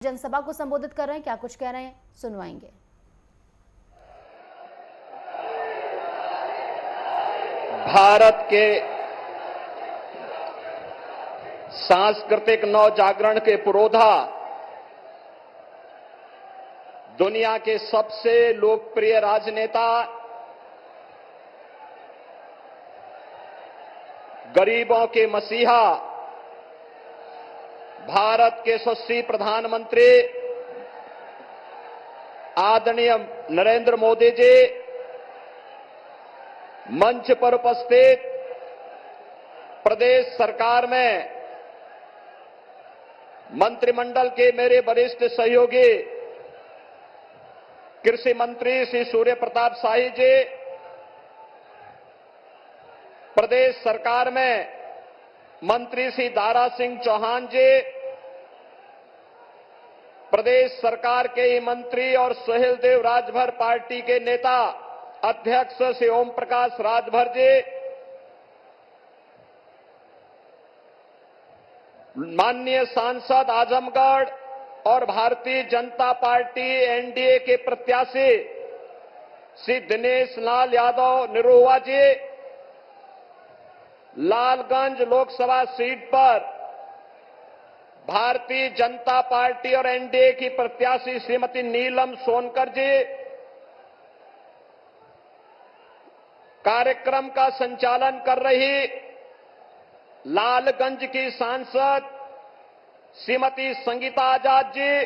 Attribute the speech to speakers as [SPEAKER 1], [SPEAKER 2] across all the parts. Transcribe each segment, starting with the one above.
[SPEAKER 1] जनसभा को संबोधित कर रहे हैं, क्या कुछ कह रहे हैं सुनवाएंगे।
[SPEAKER 2] भारत के सांस्कृतिक नवजागरण के पुरोधा, दुनिया के सबसे लोकप्रिय राजनेता, गरीबों के मसीहा, भारत के यशस्वी प्रधानमंत्री आदरणीय नरेंद्र मोदी जी, मंच पर उपस्थित प्रदेश सरकार में मंत्रिमंडल के मेरे वरिष्ठ सहयोगी कृषि मंत्री श्री सूर्य प्रताप शाही जी, प्रदेश सरकार में मंत्री श्री दारा सिंह चौहान जी, प्रदेश सरकार के ही मंत्री और सुहेल देव राजभर पार्टी के नेता अध्यक्ष श्री ओम प्रकाश राजभर जी, माननीय सांसद आजमगढ़ और भारतीय जनता पार्टी एनडीए के प्रत्याशी श्री दिनेश लाल यादव निरोवा जी, लालगंज लोकसभा सीट पर भारतीय जनता पार्टी और एनडीए की प्रत्याशी श्रीमती नीलम सोनकर जी, कार्यक्रम का संचालन कर रही लालगंज की सांसद श्रीमती संगीता आजाद जी,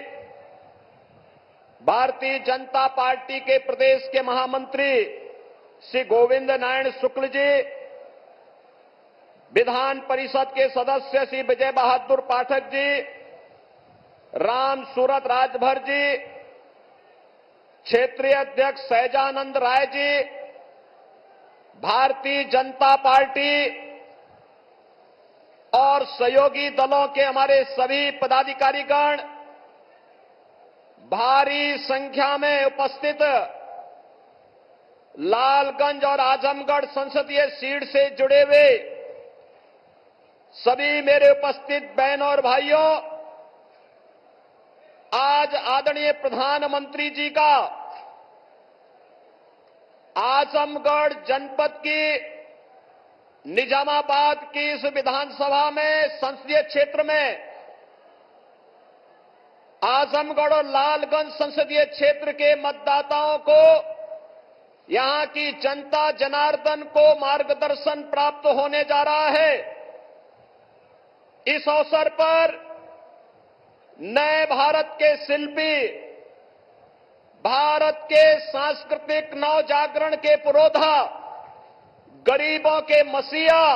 [SPEAKER 2] भारतीय जनता पार्टी के प्रदेश के महामंत्री श्री गोविंद नारायण शुक्ल जी, विधान परिषद के सदस्य श्री विजय बहादुर पाठक जी, राम सूरत राजभर जी, क्षेत्रीय अध्यक्ष सहजानंद राय जी, भारतीय जनता पार्टी और सहयोगी दलों के हमारे सभी पदाधिकारीगण, भारी संख्या में उपस्थित लालगंज और आजमगढ़ संसदीय सीट से जुड़े हुए सभी मेरे उपस्थित बहनों और भाइयों, आज आदरणीय प्रधानमंत्री जी का आजमगढ़ जनपद की निजामाबाद की इस विधानसभा में संसदीय क्षेत्र में आजमगढ़ और लालगंज संसदीय क्षेत्र के मतदाताओं को, यहां की जनता जनार्दन को मार्गदर्शन प्राप्त होने जा रहा है। इस अवसर पर नए भारत के शिल्पी, भारत के सांस्कृतिक नवजागरण के पुरोधा, गरीबों के मसीहा,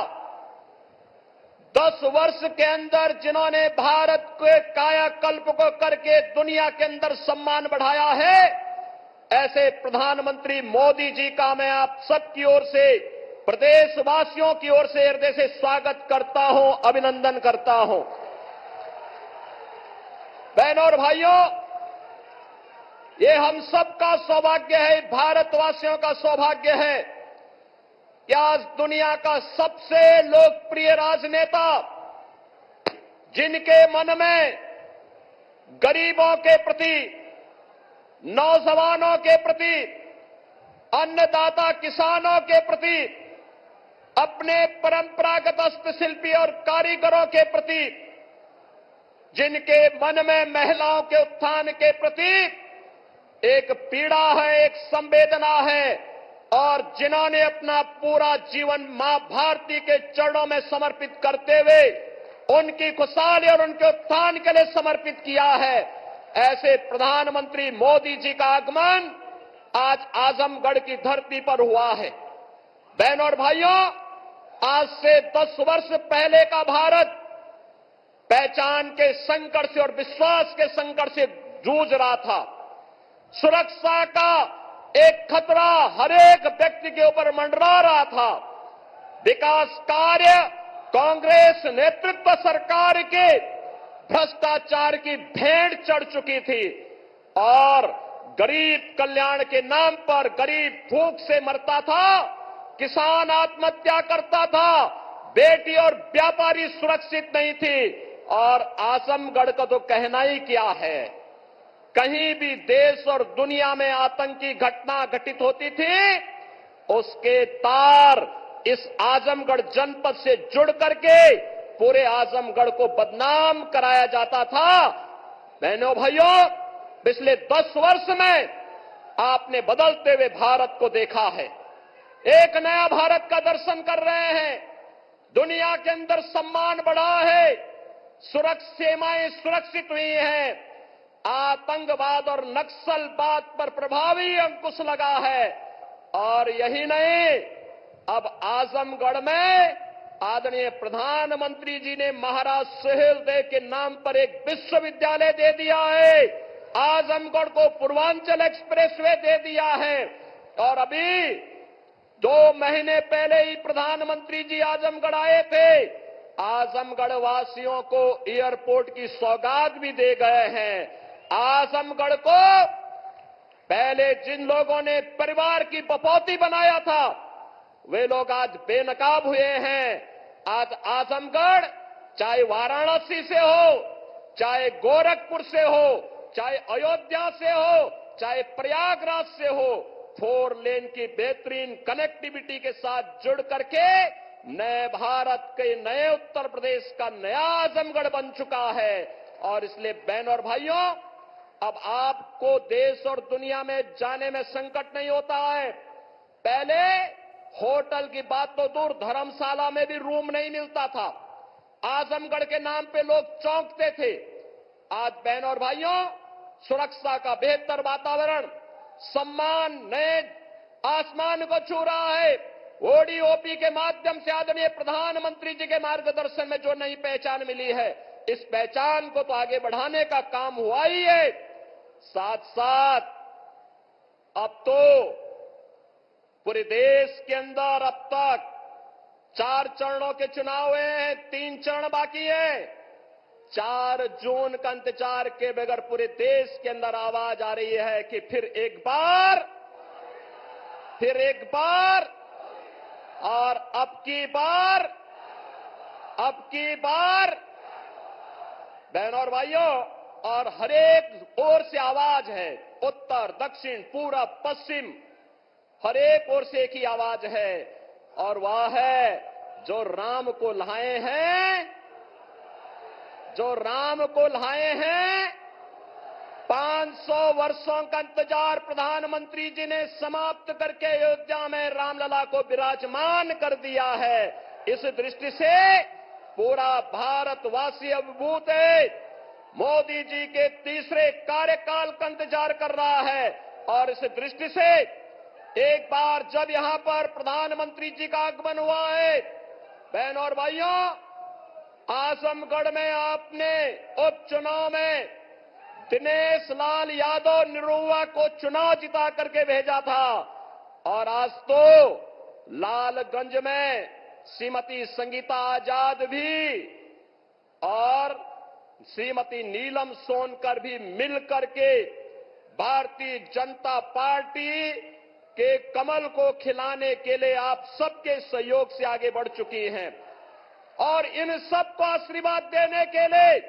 [SPEAKER 2] 10 वर्ष के अंदर जिन्होंने भारत के कायाकल्प को करके दुनिया के अंदर सम्मान बढ़ाया है, ऐसे प्रधानमंत्री मोदी जी का मैं आप सबकी ओर से, प्रदेशवासियों की ओर से हृदय से स्वागत करता हूं, अभिनंदन करता हूं। बहनों और भाइयों, ये हम सबका सौभाग्य है, भारतवासियों का सौभाग्य है कि आज दुनिया का सबसे लोकप्रिय राजनेता, जिनके मन में गरीबों के प्रति, नौजवानों के प्रति, अन्नदाता किसानों के प्रति, अपने परंपरागत हस्तशिल्पी और कारीगरों के प्रति, जिनके मन में महिलाओं के उत्थान के प्रति एक पीड़ा है, एक संवेदना है, और जिन्होंने अपना पूरा जीवन मां भारती के चरणों में समर्पित करते हुए उनकी खुशहाली और उनके उत्थान के लिए समर्पित किया है, ऐसे प्रधानमंत्री मोदी जी का आगमन आज आजमगढ़ की धरती पर हुआ है। बहनों और भाइयों, आज से 10 वर्ष पहले का भारत पहचान के संकट से और विश्वास के संकट से जूझ रहा था। सुरक्षा का एक खतरा हर एक व्यक्ति के ऊपर मंडरा रहा था। विकास कार्य कांग्रेस नेतृत्व सरकार के भ्रष्टाचार की भेंट चढ़ चुकी थी और गरीब कल्याण के नाम पर गरीब भूख से मरता था, किसान आत्महत्या करता था, बेटी और व्यापारी सुरक्षित नहीं थी। और आजमगढ़ का तो कहना ही क्या है। कहीं भी देश और दुनिया में आतंकी घटना घटित होती थी, उसके तार इस आजमगढ़ जनपद से जुड़ करके पूरे आजमगढ़ को बदनाम कराया जाता था। बहनों भाइयों, पिछले 10 वर्ष में आपने बदलते हुए भारत को देखा है। एक नया भारत का दर्शन कर रहे हैं। दुनिया के अंदर सम्मान बढ़ा है, सीमाएं सुरक्षित हुई हैं, आतंकवाद और नक्सलवाद पर प्रभावी अंकुश लगा है। और यही नहीं, अब आजमगढ़ में आदरणीय प्रधानमंत्री जी ने महाराज सुहेलदेव के नाम पर एक विश्वविद्यालय दे दिया है। आजमगढ़ को पूर्वांचल एक्सप्रेसवे दे दिया है। और अभी 2 महीने पहले ही प्रधानमंत्री जी आजमगढ़ आए थे। आजमगढ़ वासियों को एयरपोर्ट की सौगात भी दे गए हैं। आजमगढ़ को पहले जिन लोगों ने परिवार की बपौती बनाया था, वे लोग आज बेनकाब हुए हैं। आज आजमगढ़ चाहे वाराणसी से हो, चाहे गोरखपुर से हो, चाहे अयोध्या से हो, चाहे प्रयागराज से हो, 4 लेन की बेहतरीन कनेक्टिविटी के साथ जुड़ करके नए भारत के नए उत्तर प्रदेश का नया आजमगढ़ बन चुका है। और इसलिए बहनों और भाइयों, अब आपको देश और दुनिया में जाने में संकट नहीं होता है। पहले होटल की बात तो दूर, धर्मशाला में भी रूम नहीं मिलता था। आजमगढ़ के नाम पे लोग चौंकते थे। आज बहनों और भाइयों, सुरक्षा का बेहतर वातावरण, सम्मान नए आसमान को छू रहा है। ओडीओपी के माध्यम से आदरणीय प्रधानमंत्री जी के मार्गदर्शन में जो नई पहचान मिली है, इस पहचान को तो आगे बढ़ाने का काम हुआ ही है। साथ साथ अब तो पूरे देश के अंदर अब तक 4 चरणों के चुनाव हुए हैं, 3 चरण बाकी हैं। 4 जून का इंतजार के बगैर पूरे देश के अंदर आवाज आ रही है कि फिर एक बार और अब की बार बहनों और भाइयों, और हरेक ओर से आवाज है, उत्तर दक्षिण पूरब पश्चिम, हरेक ओर से एक ही आवाज है, और वह है जो राम को लाए हैं। 500 वर्षों का इंतजार प्रधानमंत्री जी ने समाप्त करके अयोध्या में रामलला को विराजमान कर दिया है। इस दृष्टि से पूरा भारतवासी अभिभूत है। मोदी जी के तीसरे कार्यकाल का इंतजार कर रहा है। और इस दृष्टि से एक बार जब यहां पर प्रधानमंत्री जी का आगमन हुआ है, बहनों और भाइयों, आजमगढ़ में आपने उपचुनाव में दिनेश लाल यादव निरुआ को चुनाव जिता करके भेजा था। और आज तो लालगंज में श्रीमती संगीता आजाद भी और श्रीमती नीलम सोनकर भी मिलकर के भारतीय जनता पार्टी के कमल को खिलाने के लिए आप सबके सहयोग से आगे बढ़ चुकी हैं। और इन सबको आशीर्वाद देने के लिए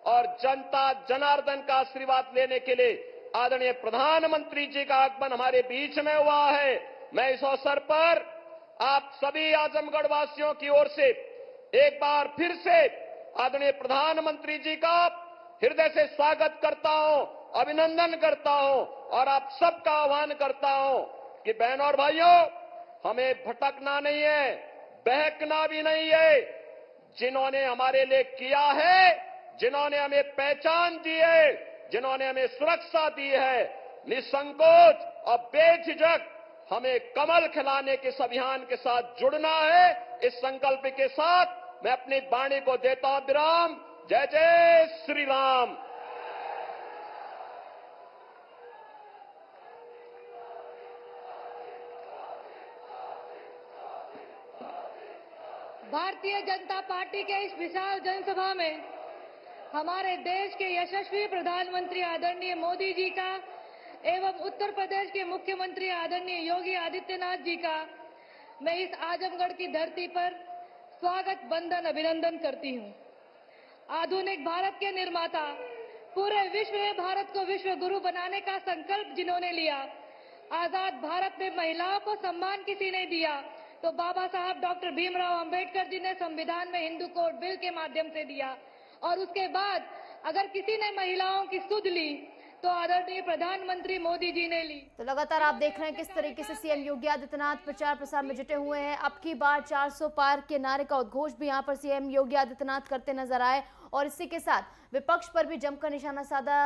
[SPEAKER 2] और जनता जनार्दन का आशीर्वाद लेने के लिए आदरणीय प्रधानमंत्री जी का आगमन हमारे बीच में हुआ है। मैं इस अवसर पर आप सभी आजमगढ़ वासियों की ओर से एक बार फिर से आदरणीय प्रधानमंत्री जी का हृदय से स्वागत करता हूं, अभिनंदन करता हूं और आप सबका आह्वान करता हूं कि बहनों और भाइयों, हमें भटकना नहीं है, बहकना भी नहीं है। जिन्होंने हमारे लिए किया है, जिन्होंने हमें पहचान दी है, जिन्होंने हमें सुरक्षा दी है, निसंकोच और बेझिझक हमें कमल खिलाने के इस अभियान के साथ जुड़ना है। इस संकल्प के साथ मैं अपनी वाणी को देता हूं विराम। जय जय श्री राम।
[SPEAKER 3] भारतीय जनता पार्टी के इस विशाल जनसभा में हमारे देश के यशस्वी प्रधानमंत्री आदरणीय मोदी जी का एवं उत्तर प्रदेश के मुख्यमंत्री आदरणीय योगी आदित्यनाथ जी का मैं इस आजमगढ़ की धरती पर स्वागत वंदन अभिनंदन करती हूं। आधुनिक भारत के निर्माता, पूरे विश्व में भारत को विश्व गुरु बनाने का संकल्प जिन्होंने लिया, आजाद भारत में महिलाओं को सम्मान किसी ने दिया तो बाबा साहब डॉक्टर भीमराव अंबेडकर जी ने संविधान में हिंदू कोड बिल के माध्यम से दिया। और उसके बाद अगर किसी ने महिलाओं की सुध ली तो आदरणीय प्रधानमंत्री मोदी जी ने ली।
[SPEAKER 1] तो लगातार आप देख रहे हैं किस तरीके से सीएम योगी आदित्यनाथ प्रचार प्रसार में जुटे हुए हैं। अब की बार 400 पार के नारे का उद्घोष भी यहां पर सीएम योगी आदित्यनाथ करते नजर आए और इसी के साथ विपक्ष पर भी जमकर निशाना साधा